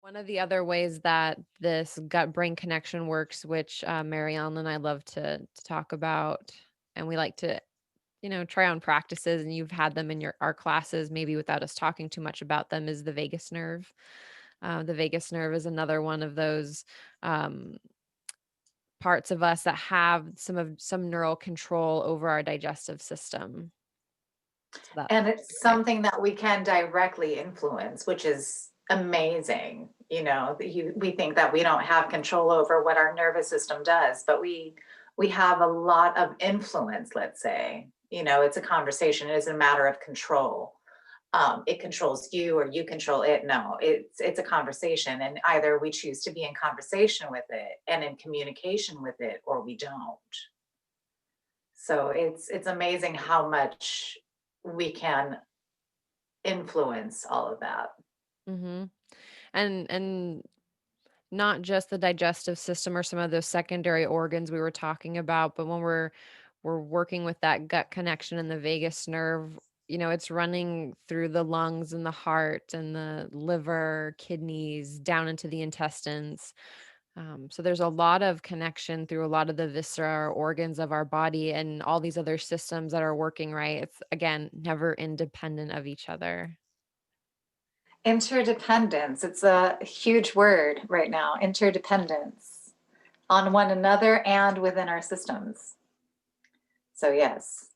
One of the other ways that this gut brain connection works, which Maryelen and I love to talk about, and we like to, try on practices, and you've had them in our classes, maybe without us talking too much about them, is the vagus nerve. The vagus nerve is another one of those um, parts of us that have some neural control over our digestive system. So that's And another it's way. something that we can directly influence, which is amazing. We think that we don't have control over what our nervous system does, but we have a lot of influence, let's say. It's a conversation, it isn't a matter of control. It controls you or you control it. No, it's a conversation, and either we choose to be in conversation with it and in communication with it, or we don't. So it's amazing how much we can influence all of that. Mhm. And not just the digestive system or some of those secondary organs we were talking about, but when we're working with that gut connection and the vagus nerve, it's running through the lungs and the heart and the liver, kidneys, down into the intestines. So there's a lot of connection through a lot of the viscera or organs of our body and all these other systems that are working right. It's again never independent of each other. Interdependence, it's a huge word right now. Interdependence on one another and within our systems. So, yes.